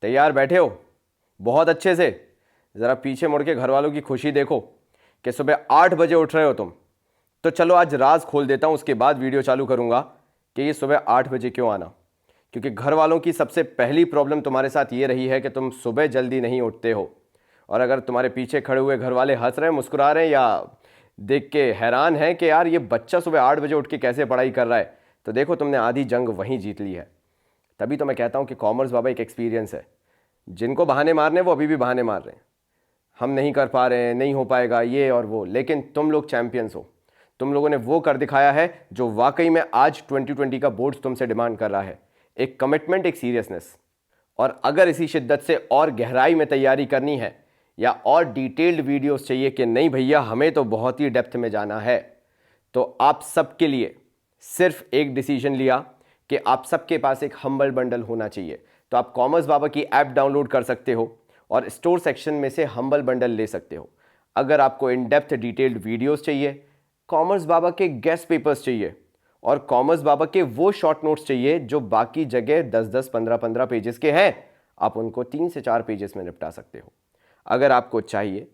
तैयार बैठे हो बहुत अच्छे से? ज़रा पीछे मुड़ के घर वालों की खुशी देखो कि सुबह 8 बजे उठ रहे हो तुम। तो चलो आज राज खोल देता हूँ, उसके बाद वीडियो चालू करूँगा कि ये सुबह 8 बजे क्यों आना। क्योंकि घर वालों की सबसे पहली प्रॉब्लम तुम्हारे साथ ये रही है कि तुम सुबह जल्दी नहीं उठते हो। और अगर तुम्हारे पीछे खड़े हुए घर वाले हंस रहे हैं, मुस्कुरा रहे हैं या देख के हैरान हैं कि यार ये बच्चा सुबह 8 बजे उठ के कैसे पढ़ाई कर रहा है, तो देखो तुमने आधी जंग वहीं जीत ली है। तभी तो मैं कहता हूँ कि कॉमर्स बाबा एक एक्सपीरियंस है। जिनको बहाने मारने वो अभी भी बहाने मार रहे हैं, हम नहीं कर पा रहे हैं, नहीं हो पाएगा ये और वो, लेकिन तुम लोग चैंपियंस हो। तुम लोगों ने वो कर दिखाया है जो वाकई में आज 2020 का बोर्ड तुमसे डिमांड कर रहा है, एक कमिटमेंट, एक सीरियसनेस। और अगर इसी शिद्दत से और गहराई में तैयारी करनी है या और डिटेल्ड वीडियोस चाहिए कि नहीं भैया हमें तो बहुत ही डेप्थ में जाना है, तो आप सबके लिए सिर्फ एक डिसीजन लिया कि आप सबके पास एक हम्बल बंडल होना चाहिए। तो आप कॉमर्स बाबा की ऐप डाउनलोड कर सकते हो और स्टोर सेक्शन में से हम्बल बंडल ले सकते हो। अगर आपको इन डेप्थ डिटेल्ड वीडियोस चाहिए, कॉमर्स बाबा के गेस्ट पेपर्स चाहिए और कॉमर्स बाबा के वो शॉर्ट नोट्स चाहिए जो बाकी जगह 10-10, 15-15 पेजेस के हैं, आप उनको 3 से 4 पेजेस में निपटा सकते हो। अगर आपको चाहिए,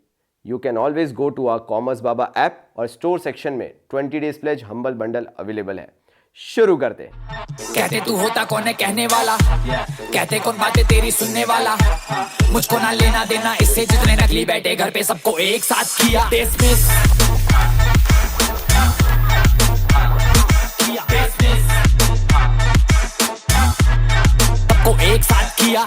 you can always go to our commerce Baba app और स्टोर सेक्शन में 20 days pledge humble bundle available है। शुरू करते हैं। कहते तू होता कौन है कहने वाला, कहते कौन बातें तेरी सुनने वाला, मुझको ना लेना देना इससे जितने नकली बैठे घर पे सबको एक साथ किया डिसमिस। सबको एक साथ किया।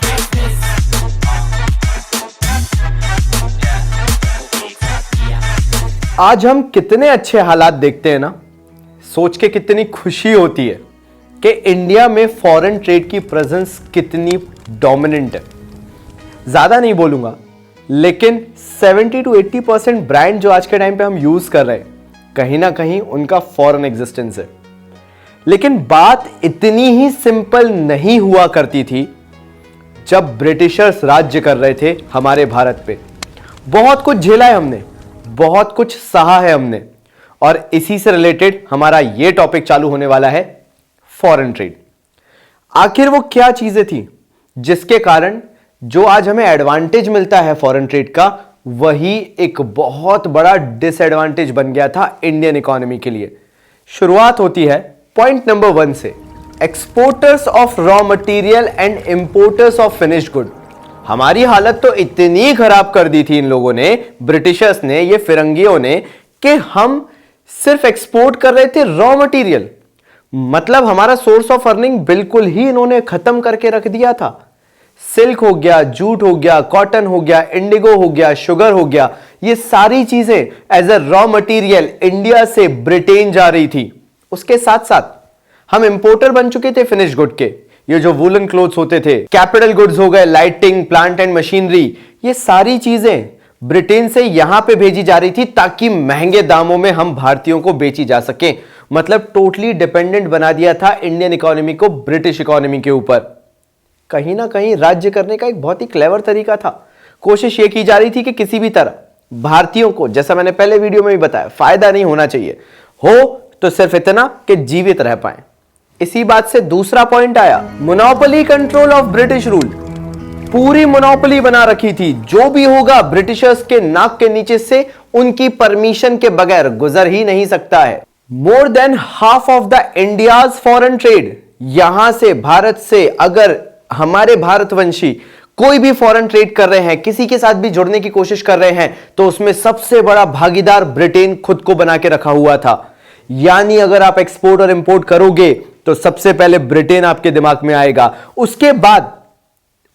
आज हम कितने अच्छे हालात देखते हैं ना, सोच के कितनी खुशी होती है कि इंडिया में फॉरेन ट्रेड की प्रेजेंस कितनी डोमिनेंट है। ज़्यादा नहीं बोलूँगा, लेकिन 70 to 80% ब्रांड जो आज के टाइम पे हम यूज़ कर रहे हैं, कहीं ना कहीं उनका फॉरेन एग्जिस्टेंस है। लेकिन बात इतनी ही सिंपल नहीं हुआ करती थी जब ब्रिटिशर्स राज्य कर रहे थे हमारे भारत पे। बहुत कुछ झेला है हमने, बहुत कुछ सहा है हमने, और इसी से रिलेटेड हमारा ये टॉपिक चालू होने वाला है, फॉरेन ट्रेड। आखिर वो क्या चीजें थी जिसके कारण जो आज हमें एडवांटेज मिलता है फॉरेन ट्रेड का, वही एक बहुत बड़ा डिसएडवांटेज बन गया था इंडियन इकोनॉमी के लिए। शुरुआत होती है पॉइंट नंबर 1 से, exporters of raw material and importers of finished good. हमारी हालत तो इतनी खराब कर दी थी इन लोगों ने, ब्रिटिशर्स ने, ये फिरंगियों ने, कि हम सिर्फ एक्सपोर्ट कर रहे थे रॉ मटेरियल। मतलब हमारा सोर्स ऑफ अर्निंग बिल्कुल ही इन्होंने खत्म करके रख दिया था। सिल्क हो गया, जूट हो गया, कॉटन हो गया, इंडिगो हो गया, शुगर हो गया, ये सारी चीजें as a raw material India से ब्रिटेन जा रही थी। उसके साथ साथ हम इंपोर्टर बन चुके थे फिनिश गुड के। ये जो वूलन क्लोथ्स होते थे, कैपिटल गुड्स हो गए, लाइटिंग, प्लांट एंड मशीनरी, ये सारी चीजें ब्रिटेन से यहां पे भेजी जा रही थी ताकि महंगे दामों में हम भारतीयों को बेची जा सके। मतलब टोटली डिपेंडेंट बना दिया था इंडियन इकोनॉमी को ब्रिटिश इकोनॉमी के ऊपर। कहीं ना कहीं राज्य करने का एक बहुत ही क्लेवर तरीका था। कोशिश ये की जा रही थी कि किसी भी तरह भारतीयों को, जैसा मैंने पहले वीडियो में भी बताया, फायदा नहीं होना चाहिए, हो तो सिर्फ इतना कि जीवित रह पाए। इसी बात से दूसरा पॉइंट आया, monopoly control of British rule. पूरी मोनोपोली बना रखी थी, जो भी होगा ब्रिटिशर्स के नाक के नीचे से उनकी परमिशन के बगैर गुजर ही नहीं सकता है। More than half of the India's foreign trade, यहां से भारत से अगर हमारे भारतवंशी कोई भी फॉरेन ट्रेड कर रहे हैं, किसी के साथ भी जुड़ने की कोशिश कर रहे हैं, तो उसमें सबसे बड़ा भागीदार ब्रिटेन खुद को बना के रखा हुआ था। यानी अगर आप एक्सपोर्ट और इंपोर्ट करोगे तो सबसे पहले ब्रिटेन आपके दिमाग में आएगा।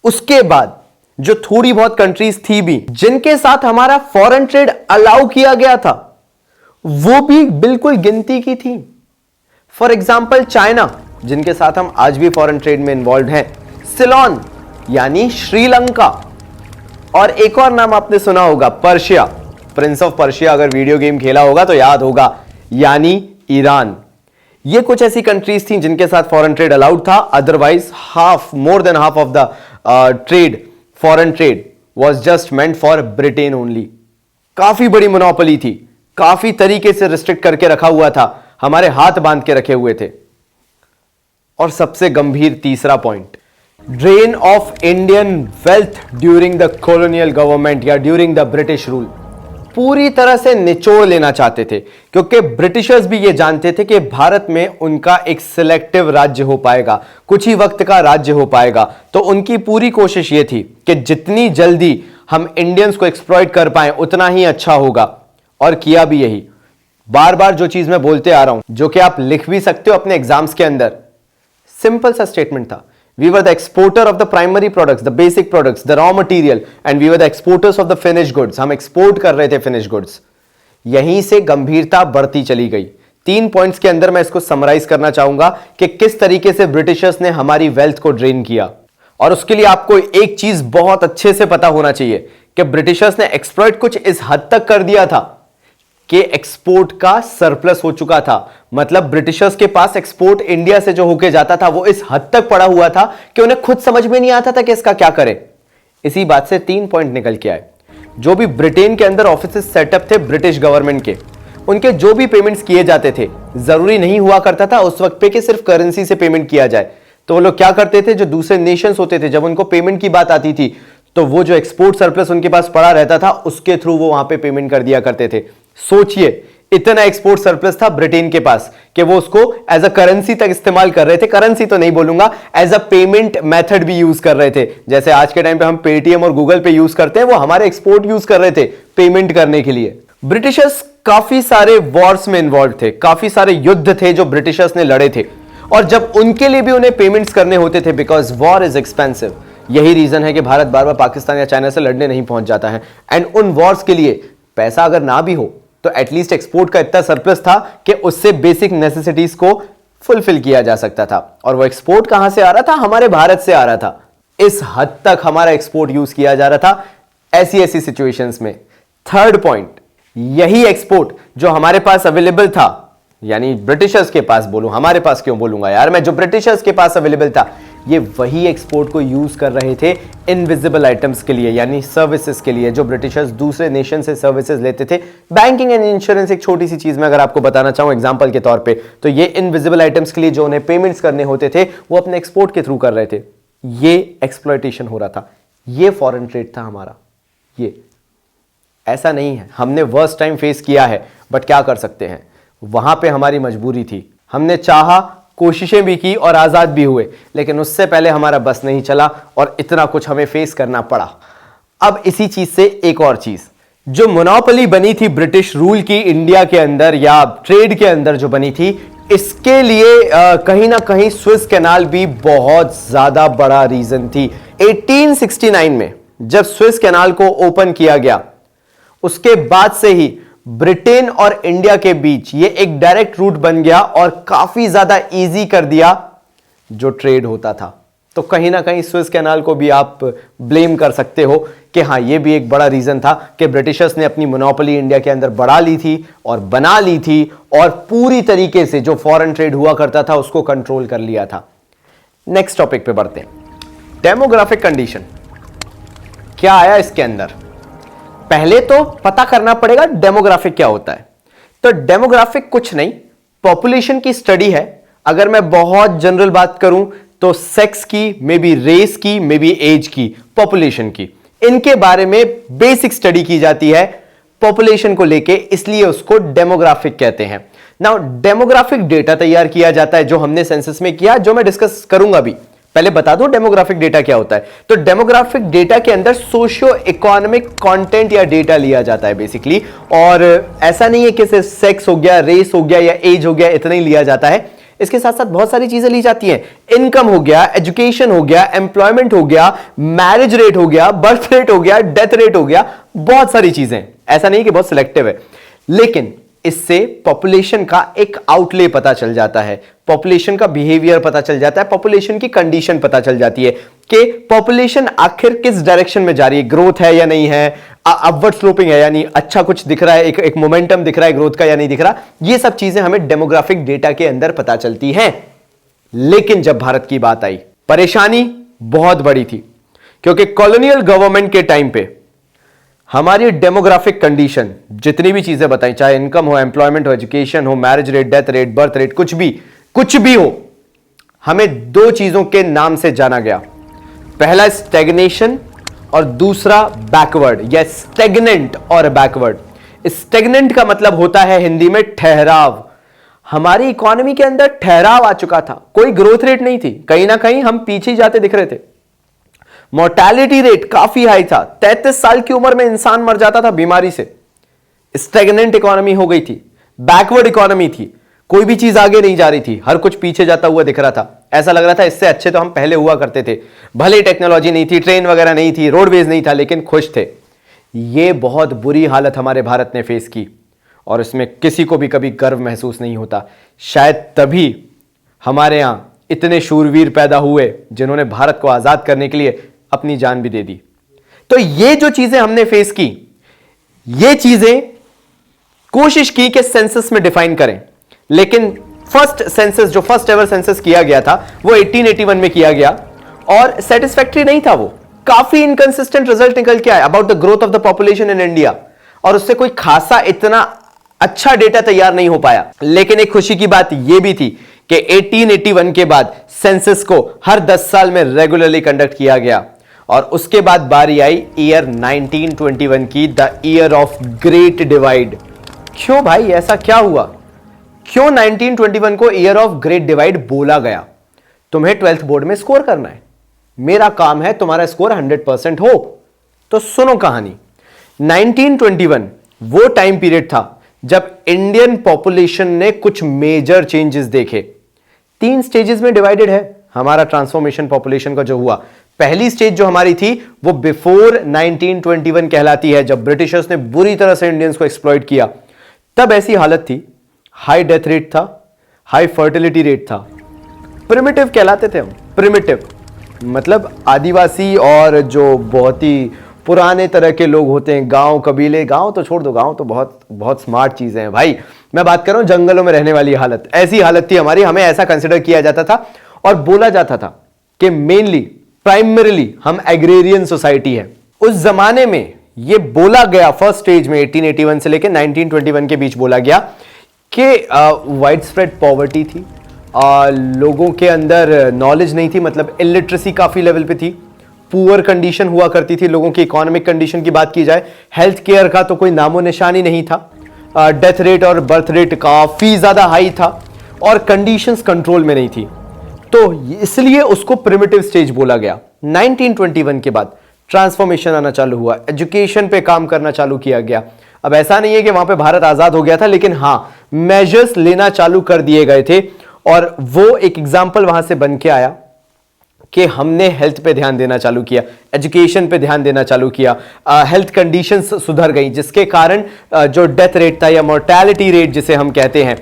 उसके बाद जो थोड़ी बहुत कंट्रीज थी भी जिनके साथ हमारा फॉरेन ट्रेड अलाउ किया गया था, वो भी बिल्कुल गिनती की थी। फॉर एग्जाम्पल चाइना, जिनके साथ हम आज भी फॉरेन ट्रेड में इन्वॉल्व हैं, सिलोन यानी श्रीलंका, और एक और नाम आपने सुना होगा, पर्शिया, प्रिंस ऑफ पर्शिया, अगर वीडियो गेम खेला होगा तो याद होगा, यानी ईरान। ये कुछ ऐसी कंट्रीज थी जिनके साथ फॉरेन ट्रेड अलाउड था। Otherwise more than half of the trade, foreign trade was just meant for Britain only. काफी बड़ी मोनोपोली थी, काफी तरीके से रिस्ट्रिक्ट करके रखा हुआ था, हमारे हाथ बांध के रखे हुए थे। और सबसे गंभीर तीसरा point, drain of Indian wealth during the colonial government या ड्यूरिंग द ब्रिटिश रूल पूरी तरह से निचोड़ लेना चाहते थे, क्योंकि ब्रिटिशर्स भी ये जानते थे कि भारत में उनका एक सिलेक्टिव राज्य हो पाएगा, कुछ ही वक्त का राज्य हो पाएगा। तो उनकी पूरी कोशिश ये थी कि जितनी जल्दी हम इंडियंस को एक्सप्लॉइट कर पाए उतना ही अच्छा होगा, और किया भी यही। बार बार जो चीज मैं बोलते आ रहा हूं, जो कि आप लिख भी सकते हो अपने एग्जाम्स के अंदर, सिंपल सा स्टेटमेंट था, we were the exporter of the primary products, the basic products, the raw material, and we were the exporters of the finished goods. हम एक्सपोर्ट कर रहे थे finished goods। यहीं से गंभीरता बढ़ती चली गई। 3 पॉइंट्स के अंदर मैं इसको समराइज करना चाहूंगा कि किस तरीके से ब्रिटिशर्स ने हमारी वेल्थ को ड्रेन किया। और उसके लिए आपको एक चीज बहुत अच्छे से पता होना चाहिए कि ब्रिटिशर्स ने एक्सप्लॉइट कुछ इस हद तक कर दिया था कि एक्सपोर्ट का सरप्लस हो चुका था। मतलब ब्रिटिशर्स के पास एक्सपोर्ट इंडिया से जो होके जाता था वो इस हद तक पड़ा हुआ था कि उन्हें खुद समझ में नहीं आता था कि इसका क्या करें। इसी बात से 3 पॉइंट निकल के आए। जो भी ब्रिटेन के अंदर ऑफिस सेटअप थे ब्रिटिश गवर्नमेंट के, उनके जो भी पेमेंट्स किए जाते थे, जरूरी नहीं हुआ करता था उस वक्त पे कि सिर्फ करेंसी से पेमेंट किया जाए। तो वो लोग क्या करते थे, जो दूसरे नेशंस होते थे, जब उनको पेमेंट की बात आती थी तो वो जो एक्सपोर्ट सरप्लस उनके पास पड़ा रहता था उसके थ्रू वो वहां पे पेमेंट कर दिया करते थे। सोचिए, इतना एक्सपोर्ट सरप्लस था ब्रिटेन के पास कि वो उसको एज अ करेंसी तक इस्तेमाल कर रहे थे। करेंसी तो नहीं बोलूंगा, एज अ पेमेंट मेथड भी यूज कर रहे थे। जैसे आज के टाइम पे हम पेटीएम और गूगल पे यूज करते हैं, वो हमारे एक्सपोर्ट यूज कर रहे थे पेमेंट करने के लिए। ब्रिटिशर्स काफी सारे वॉर्स में इन्वॉल्व थे, काफी सारे युद्ध थे जो ब्रिटिशर्स ने लड़े थे, और जब उनके लिए भी उन्हें पेमेंट्स करने होते थे, बिकॉज वॉर इज एक्सपेंसिव। यही रीजन है कि भारत बार बार पाकिस्तान या चाइना से लड़ने नहीं पहुंच जाता है। एंड उन वॉर्स के लिए पैसा अगर ना भी हो तो एटलीस्ट एक्सपोर्ट का इतना सरप्लस था कि उससे बेसिक नेसेसिटीज को फुलफिल किया जा सकता था। और वो एक्सपोर्ट कहां से आ रहा था, हमारे भारत से आ रहा था। इस हद तक हमारा एक्सपोर्ट यूज किया जा रहा था ऐसी ऐसी सिचुएशंस में। थर्ड पॉइंट, यही एक्सपोर्ट जो हमारे पास अवेलेबल था, यानी ब्रिटिशर्स के पास बोलूं, हमारे पास क्यों बोलूंगा यार मैं, जो ब्रिटिशर्स के पास अवेलेबल था, ये वही एक्सपोर्ट को यूज कर रहे थे इनविजिबल आइटम्स के लिए, यानी सर्विसेज के लिए। जो ब्रिटिशर्स दूसरे नेशन से सर्विसेज लेते थे, बैंकिंग एंड इंश्योरेंस एक छोटी सी चीज में अगर आपको बताना चाहूं एग्जांपल के तौर पे, तो ये इनविजिबल आइटम्स के लिए जो उन्हें पेमेंट्स करने होते थे वो अपने एक्सपोर्ट के थ्रू कर रहे थे। ये एक्सप्लॉयटेशन हो रहा था, ये फॉरेन ट्रेड था हमारा। ये ऐसा नहीं है, हमने वर्स्ट टाइम फेस किया है, बट क्या कर सकते हैं, वहां पे हमारी मजबूरी थी। हमने चाहा, कोशिशें भी की और आजाद भी हुए, लेकिन उससे पहले हमारा बस नहीं चला और इतना कुछ हमें फेस करना पड़ा। अब इसी चीज से एक और चीज, जो मोनोपोली बनी थी ब्रिटिश रूल की इंडिया के अंदर या ट्रेड के अंदर जो बनी थी, इसके लिए कहीं ना कहीं स्विस कैनाल भी बहुत ज्यादा बड़ा रीजन थी। 1869 में जब स्विस कैनाल को ओपन किया गया, उसके बाद से ही ब्रिटेन और इंडिया के बीच ये एक डायरेक्ट रूट बन गया और काफी ज्यादा इजी कर दिया जो ट्रेड होता था। तो कहीं ना कहीं स्विस कैनाल को भी आप ब्लेम कर सकते हो कि हाँ, ये भी एक बड़ा रीजन था कि ब्रिटिशर्स ने अपनी मोनोपोली इंडिया के अंदर बढ़ा ली थी और बना ली थी, और पूरी तरीके से जो फॉरेन ट्रेड हुआ करता था उसको कंट्रोल कर लिया था। नेक्स्ट टॉपिक पे बढ़ते हैं, डेमोग्राफिक कंडीशन। क्या आया इसके अंदर, पहले तो पता करना पड़ेगा डेमोग्राफिक क्या होता है। तो डेमोग्राफिक कुछ नहीं, पॉपुलेशन की स्टडी है। अगर मैं बहुत जनरल बात करूं तो सेक्स की, मे बी रेस की, मे बी एज की, पॉपुलेशन की, इनके बारे में बेसिक स्टडी की जाती है पॉपुलेशन को लेके, इसलिए उसको डेमोग्राफिक कहते हैं। नाउ डेमोग्राफिक डेटा तैयार किया जाता है जो हमने सेंसस में किया, जो मैं डिस्कस करूंगा अभी। पहले बता दो डेमोग्राफिक डेटा क्या होता है। तो डेमोग्राफिक डेटा के अंदर सोशियो इकोनॉमिक कंटेंट या डेटा लिया जाता है बेसिकली, और ऐसा नहीं है कि सिर्फ सेक्स हो गया, रेस हो गया या एज हो गया, इतना ही लिया जाता है। इसके साथ साथ बहुत सारी चीजें ली जाती हैं। इनकम हो गया, एजुकेशन हो गया, एम्प्लॉयमेंट हो गया, मैरिज रेट हो गया, बर्थ रेट हो गया, डेथ रेट हो गया, बहुत सारी चीजें। ऐसा नहीं कि बहुत सिलेक्टिव है, लेकिन इससे पॉपुलेशन का एक आउटले पता चल जाता है, पॉपुलेशन का बिहेवियर पता चल जाता है, पॉपुलेशन की कंडीशन पता चल जाती है कि पॉपुलेशन आखिर किस डायरेक्शन में जा रही है, ग्रोथ है या नहीं है, अपवर्ड स्लोपिंग है यानी अच्छा कुछ दिख रहा है, एक मोमेंटम दिख रहा है ग्रोथ का या नहीं दिख रहा। ये सब चीजें हमें डेमोग्राफिक डेटा के अंदर पता चलती हैं। लेकिन जब भारत की बात आई, परेशानी बहुत बड़ी थी, क्योंकि कॉलोनियल गवर्नमेंट के टाइम पे हमारी डेमोग्राफिक कंडीशन जितनी भी चीजें बताई, चाहे इनकम हो, एम्प्लॉयमेंट हो, एजुकेशन हो, marriage rate, death rate, birth rate, कुछ भी हो, हमें दो चीजों के नाम से जाना गया। पहला स्टेग्नेशन और दूसरा बैकवर्ड या स्टेग्नेंट और बैकवर्ड। स्टेग्नेंट का मतलब होता है हिंदी में ठहराव। हमारी इकोनॉमी के अंदर ठहराव आ चुका था, कोई ग्रोथ रेट नहीं थी, कहीं ना कहीं हम पीछे जाते दिख रहे थे। मोर्टेलिटी रेट काफी हाई था, 33 साल की उम्र में इंसान मर जाता था बीमारी से। स्टेग्नेंट इकोनॉमी हो गई थी, बैकवर्ड इकोनॉमी थी, कोई भी चीज आगे नहीं जा रही थी, हर कुछ पीछे जाता हुआ दिख रहा था। ऐसा लग रहा था इससे अच्छे तो हम पहले हुआ करते थे, भले टेक्नोलॉजी नहीं थी, ट्रेन वगैरह नहीं थी, रोडवेज नहीं था, लेकिन खुश थे। यह बहुत बुरी हालत हमारे भारत ने फेस की और इसमें किसी को भी कभी गर्व महसूस नहीं होता। शायद तभी हमारे यहां इतने शूरवीर पैदा हुए जिन्होंने भारत को आजाद करने के लिए अपनी जान भी दे दी। तो ये जो चीजें हमने फेस की, ये चीजें कोशिश की कि सेंसस में डिफाइन करें, लेकिन फर्स्ट सेंसस जो फर्स्ट एवर सेंसस किया गया था वो 1881 में किया गया और सेटिस्फैक्टरी नहीं था। वो काफी इनकंसिस्टेंट रिजल्ट निकल के आया about the growth of the population in India और उससे कोई खासा इतना अच्छा डेटा तैयार नहीं हो पाया। लेकिन एक खुशी की बात यह भी थी कि 1881 के बाद सेंसस को हर 10 साल में रेगुलरली कंडक्ट किया गया और उसके बाद बारी आई ईयर 1921 की, the year of great divide. क्यों भाई ऐसा क्या हुआ? क्यों 1921 को ईयर ऑफ ग्रेट डिवाइड बोला गया? तुम्हें 12th बोर्ड में स्कोर करना है, मेरा काम है तुम्हारा स्कोर 100% हो। तो सुनो कहानी। 1921 वो टाइम पीरियड था जब इंडियन पॉपुलेशन ने कुछ मेजर चेंजेस देखे। 3 स्टेजेस में डिवाइडेड है हमारा ट्रांसफॉर्मेशन पॉपुलेशन का जो हुआ। पहली स्टेज जो हमारी थी वो बिफोर 1921 कहलाती है, जब ब्रिटिशर्स ने बुरी तरह से इंडियंस को एक्सप्लॉइट किया। तब ऐसी हालत थी, हाई डेथ रेट था, हाई फर्टिलिटी रेट था, प्रिमिटिव कहलाते थे हम। प्रिमिटिव मतलब आदिवासी और जो बहुत ही पुराने तरह के लोग होते हैं, गांव कबीले, गांव तो छोड़ दो, गांव तो बहुत बहुत स्मार्ट चीजें हैं भाई, मैं बात कर रहा हूं जंगलों में रहने वाली हालत। ऐसी हालत थी हमारी, हमें ऐसा कंसिडर किया जाता था और बोला जाता था कि मेनली प्राइमरीली हम एग्रेरियन सोसाइटी है। उस जमाने में यह बोला गया फर्स्ट स्टेज में 1881 से लेकर 1921 के बीच बोला गया कि वाइड स्प्रेड पॉवर्टी थी, लोगों के अंदर नॉलेज नहीं थी, मतलब इलिटरेसी काफी लेवल पे थी, पुअर कंडीशन हुआ करती थी लोगों की। इकोनॉमिक कंडीशन की बात की जाए, हेल्थ केयर का तो कोई नामो निशान ही नहीं था, डेथ रेट और बर्थ रेट काफी ज्यादा हाई था और कंडीशंस कंट्रोल में नहीं थी, तो इसलिए उसको प्रिमिटिव स्टेज बोला गया। 1921 के बाद ट्रांसफॉर्मेशन आना चालू हुआ, एजुकेशन पे काम करना चालू किया गया। अब ऐसा नहीं है कि वहां पे भारत आजाद हो गया था, लेकिन हां मेजर्स लेना चालू कर दिए गए थे और वो एक एग्जाम्पल वहां से बन के आया कि हमने हेल्थ पे ध्यान देना चालू किया, एजुकेशन पे ध्यान देना चालू किया, हेल्थ कंडीशंस सुधर गई, जिसके कारण जो डेथ रेट था या मोर्टेलिटी रेट जिसे हम कहते हैं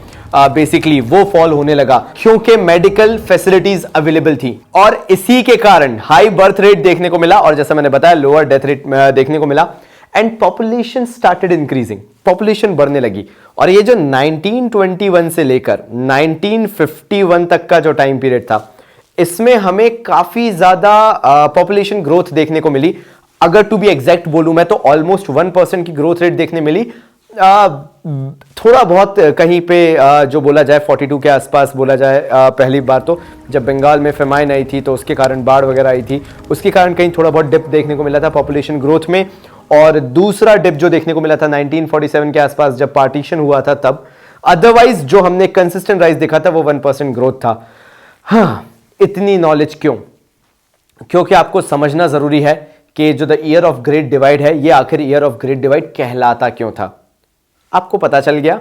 बेसिकली वो फॉल होने लगा, क्योंकि मेडिकल फैसिलिटीज अवेलेबल थी और इसी के कारण हाई बर्थ रेट देखने को मिला और जैसा मैंने बताया लोअर डेथ रेट देखने को मिला and population started increasing, population बढ़ने लगी। और ये जो 1921 से लेकर 1951 तक का जो टाइम पीरियड था, इसमें हमें काफी ज्यादा पॉपुलेशन ग्रोथ देखने को मिली। अगर टू बी एग्जैक्ट बोलूं मैं तो ऑलमोस्ट 1% की ग्रोथ रेट देखने मिली। थोड़ा बहुत कहीं पे जो बोला जाए 42 के आसपास बोला जाए, पहली बार तो जब बंगाल में फेमाइन आई थी तो उसके कारण बाढ़ वगैरह आई थी, उसके कारण कहीं थोड़ा बहुत डिप देखने को मिला था पॉपुलेशन ग्रोथ में। और दूसरा डिप जो देखने को मिला था 1947 के आसपास जब पार्टीशन हुआ था तब। अदरवाइज जो हमने कंसिस्टेंट राइज देखा था वो 1% ग्रोथ था। हाँ, इतनी नॉलेज क्यों? क्योंकि आपको समझना जरूरी है कि जो the year of great divide है, ये आखिर ईयर ऑफ ग्रेट डिवाइड कहलाता क्यों था। आपको पता चल गया,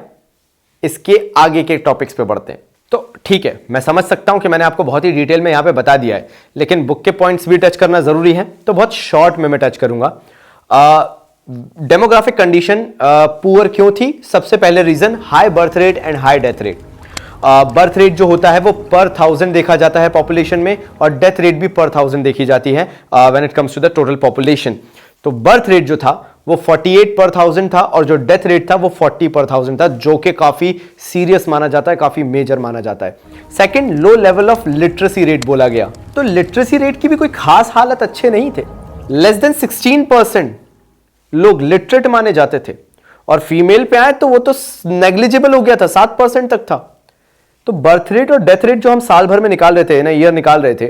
इसके आगे के टॉपिक्स पे बढ़ते हैं। तो ठीक है, मैं समझ सकता हूं कि मैंने आपको बहुत ही डिटेल में यहां पे बता दिया है, लेकिन बुक के पॉइंट्स भी टच करना जरूरी है, तो बहुत शॉर्ट में मैं टच करूंगा। डेमोग्राफिक कंडीशन पुअर क्यों थी? सबसे पहले reason high birth rate and high death rate. Birth rate जो होता है वो पर 1000 देखा जाता है पॉपुलेशन में और डेथ रेट भी पर 1000 देखी जाती है when it comes to the total population. तो बर्थ रेट जो था वो 48 पर 1000 था और जो डेथ रेट था वो 40 पर 1000 था, जो कि काफी सीरियस माना जाता है, काफी मेजर माना जाता है। Second, low level of literacy rate बोला गया। तो लिटरेसी रेट की भी कोई खास हालत अच्छे नहीं थे। लेस देन 16% लोग लिटरेट माने जाते थे और फीमेल पे आए तो वो तो नेग्लिजिबल हो गया था, 7% तक था। तो बर्थ रेट और डेथ रेट जो हम साल भर में निकाल रहे थे ना, ईयर निकाल रहे थे,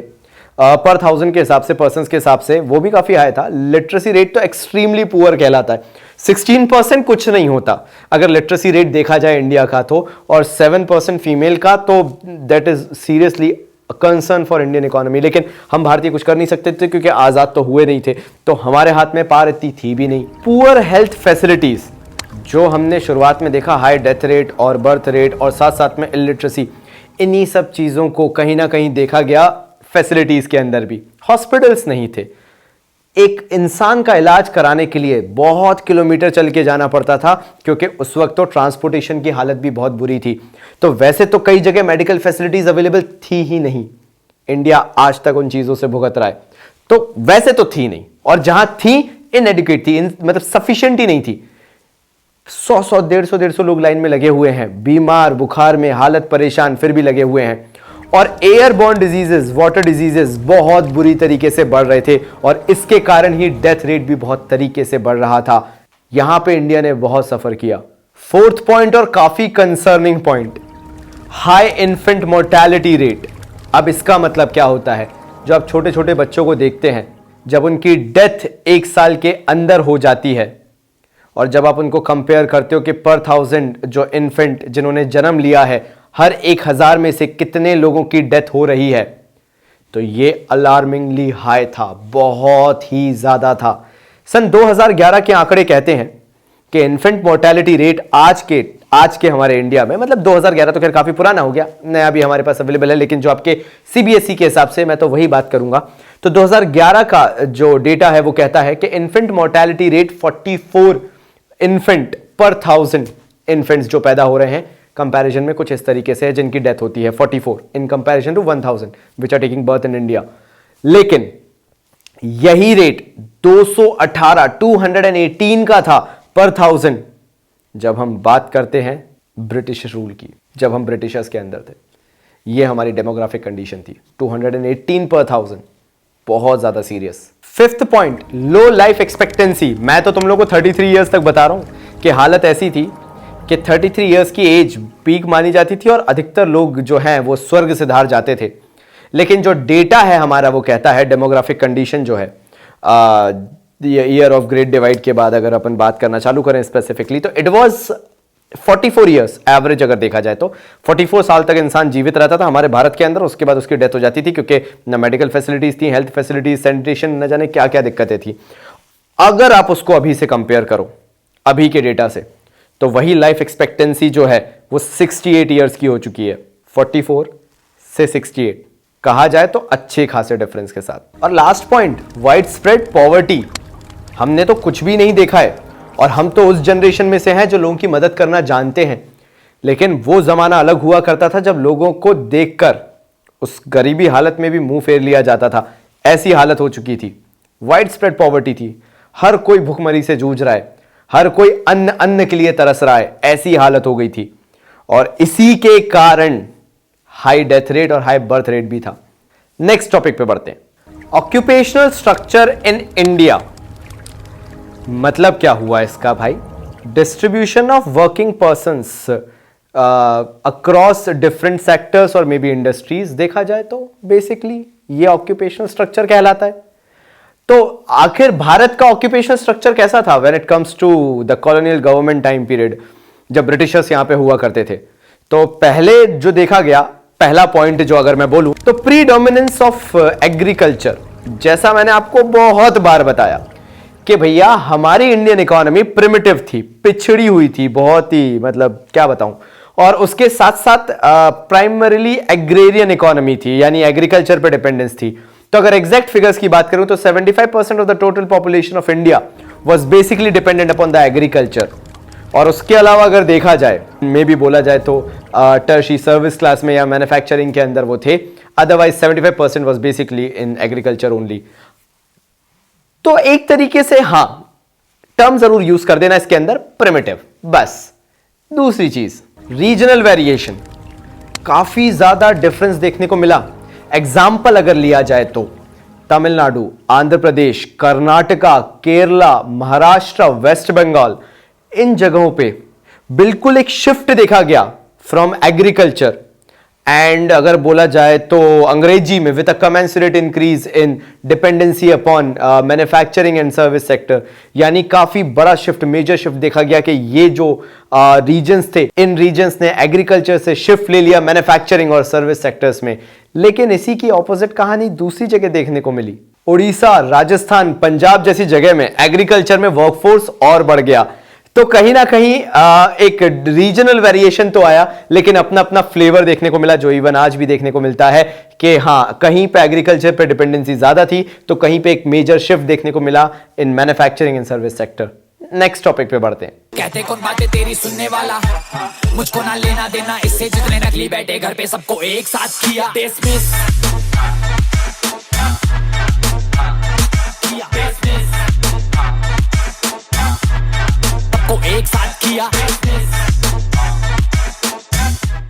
पर थाउजेंड के हिसाब से, पर्सन के हिसाब से वो भी काफी हाई था। लिटरेसी रेट तो एक्सट्रीमली पुअर कहलाता है। 16% कुछ नहीं होता अगर लिटरेसी रेट देखा जाए इंडिया का तो, और 7% फीमेल का, तो that is seriously concern for Indian economy. लेकिन हम भारतीय कुछ कर नहीं सकते थे क्योंकि आजाद तो हुए नहीं थे, तो हमारे हाथ में पार इतनी थी भी नहीं। पुअर हेल्थ फैसिलिटीज जो हमने शुरुआत में देखा, हाई डेथ रेट और बर्थ रेट और साथ साथ में इलिटरेसी, इन्हीं सब चीजों को कहीं ना कहीं देखा गया फैसिलिटीज के अंदर भी। हॉस्पिटल्स नहीं थे, एक इंसान का इलाज कराने के लिए बहुत किलोमीटर चल के जाना पड़ता था क्योंकि उस वक्त तो ट्रांसपोर्टेशन की हालत भी बहुत बुरी थी। तो वैसे तो कई जगह मेडिकल फैसिलिटीज अवेलेबल थी ही नहीं, इंडिया आज तक उन चीजों से भुगत रहा है। तो वैसे तो थी नहीं, और जहां थी इनएडिक्वेट थी, मतलब सफिशिएंट ही नहीं थी। 100 150 लोग लाइन में लगे हुए हैं, बीमार, बुखार में, हालत परेशान, फिर भी लगे हुए हैं। और एयरबॉर्न डिजीजेस, वाटर डिजीजेस बहुत बुरी तरीके से बढ़ रहे थे, और इसके कारण ही डेथ रेट भी बहुत तरीके से बढ़ रहा था। यहां पे इंडिया ने बहुत सफर किया। फोर्थ पॉइंट और काफी concerning point, high infant mortality rate. अब इसका मतलब क्या होता है? जो आप छोटे छोटे बच्चों को देखते हैं, जब उनकी डेथ 1 साल के अंदर हो जाती है, और जब आप उनको कंपेयर करते हो कि पर 1000 जो इन्फेंट जिन्होंने जन्म लिया है, हर 1000 में से कितने लोगों की डेथ हो रही है, तो ये अलार्मिंगली हाई था, बहुत ही ज्यादा था। सन 2011 के आंकड़े कहते हैं कि इन्फेंट मोर्टेलिटी रेट आज के हमारे इंडिया में, मतलब 2011 तो खैर काफी पुराना हो गया, नया भी हमारे पास अवेलेबल है, लेकिन जो आपके सीबीएसई के हिसाब से मैं तो वही बात करूंगा। तो 2011 का जो डेटा है वो कहता है कि इन्फेंट मोर्टेलिटी रेट 44 इन्फेंट पर 1000 इन्फेंट्स जो पैदा हो रहे हैं, कंपैरिजन में कुछ इस तरीके से है जिनकी डेथ होती है 44 in comparison to 1000 which are taking birth in India. लेकिन यही रेट 218 का था पर 1000 जब हम बात करते हैं ब्रिटिश रूल की, जब हम ब्रिटिशर्स के अंदर थे। यह हमारी डेमोग्राफिक कंडीशन थी, 218 पर 1000, बहुत ज्यादा सीरियस। फिफ्थ पॉइंट, लो लाइफ एक्सपेक्टेंसी। मैं तो तुम लोगों को 33 इयर्स तक बता रहा हूं कि हालत ऐसी थी कि 33 इयर्स की एज पीक मानी जाती थी, और अधिकतर लोग जो हैं वो स्वर्ग से धार जाते थे। लेकिन जो डेटा है हमारा वो कहता है, डेमोग्राफिक कंडीशन जो है, ईयर ऑफ ग्रेट डिवाइड के बाद अगर अपन बात करना चालू करें स्पेसिफिकली, तो इट वाज 44 इयर्स एवरेज अगर देखा जाए तो 44 साल तक इंसान जीवित रहता था हमारे भारत के अंदर। उसके बाद उसकी डेथ हो जाती थी क्योंकि ना मेडिकल फैसिलिटीज थी, हेल्थ फैसिलिटीज, सैनिटेशन, न जाने क्या क्या दिक्कतें थी। अगर आप उसको अभी से कंपेयर करो, अभी के डेटा से, तो वही लाइफ एक्सपेक्टेंसी जो है वो 68 इयर्स की हो चुकी है, 44 से 68 कहा जाए तो अच्छे खासे डिफरेंस के साथ। और last point, wide spread poverty. हमने तो कुछ भी नहीं देखा है, और हम तो उस जनरेशन में से हैं जो लोगों की मदद करना जानते हैं। लेकिन वो जमाना अलग हुआ करता था जब लोगों को देखकर उस गरीबी हालत में भी मुंह फेर लिया जाता था, ऐसी हालत हो चुकी थी। वाइड स्प्रेड पॉवर्टी थी, हर कोई भुखमरी से जूझ रहा है, हर कोई अन्न के लिए तरस रहा है, ऐसी हालत हो गई थी। और इसी के कारण हाई डेथ रेट और हाई बर्थ रेट भी था। नेक्स्ट टॉपिक पे बढ़ते हैं, ऑक्यूपेशनल स्ट्रक्चर इन इंडिया। मतलब क्या हुआ इसका भाई? Distribution of working persons across different sectors और मे बी इंडस्ट्रीज। देखा जाए तो बेसिकली ये ऑक्यूपेशनल स्ट्रक्चर कहलाता है। तो आखिर भारत का ऑक्यूपेशनल स्ट्रक्चर कैसा था when it comes to the colonial government time period, जब ब्रिटिशर्स यहां पे हुआ करते थे? तो पहले जो देखा गया, पहला पॉइंट जो अगर मैं बोलूं तो प्रीडोमिनेंस ऑफ एग्रीकल्चर। जैसा मैंने आपको बहुत बार बताया कि भैया हमारी इंडियन इकोनॉमी प्रिमिटिव थी, पिछड़ी हुई थी बहुत ही, मतलब क्या बताऊं। और उसके साथ साथ प्राइमरीली एग्रेरियन इकोनॉमी थी, यानी एग्रीकल्चर पे डिपेंडेंस थी। तो अगर एग्जैक्ट फिगर्स की बात करूं तो 75% of the total population of India was basically dependent upon the agriculture. और उसके अलावा अगर देखा जाए, मे भी बोला जाए तो टर्शी सर्विस क्लास में या मैन्युफैक्चरिंग के अंदर वो थे, otherwise 75% was basically in agriculture only. तो एक तरीके से हां, टर्म जरूर यूज कर देना इसके अंदर, प्रिमिटिव, बस। दूसरी चीज, रीजनल वेरिएशन, काफी ज्यादा डिफरेंस देखने को मिला। एग्जाम्पल अगर लिया जाए तो तमिलनाडु, आंध्र प्रदेश, कर्नाटका, केरला, महाराष्ट्र, वेस्ट बंगाल, इन जगहों पे बिल्कुल एक शिफ्ट देखा गया फ्रॉम एग्रीकल्चर एंड अगर बोला जाए तो अंग्रेजी में with a commensurate increase in dependency upon manufacturing and service sector, यानी काफी बड़ा शिफ्ट, मेजर शिफ्ट देखा गया कि ये जो रीजन्स थे, इन रीजन्स ने एग्रीकल्चर से शिफ्ट ले लिया मैन्युफैक्चरिंग और सर्विस सेक्टर्स में। लेकिन इसी की ऑपोजिट कहानी दूसरी जगह देखने को मिली। उड़ीसा, राजस्थान, पंजाब जैसी जगह में एग्रीकल्चर में वर्कफोर्स और बढ़ गया। तो कहीं ना कहीं एक रीजनल वेरिएशन तो आया, लेकिन अपना अपना फ्लेवर देखने को मिला, जो इवन आज भी देखने को मिलता है कि हाँ, कहीं पे एग्रीकल्चर पे डिपेंडेंसी ज्यादा थी तो कहीं पे एक मेजर शिफ्ट देखने को मिला in manufacturing and service sector. Next topic पे बढ़ते हैं। कहते कौन बातें तेरी सुनने वाला, मुझको ना लेना देना इससे, जितने नकली बैठे घर पे सबको एक साथ किया डिसमिस। सबको एक साथ किया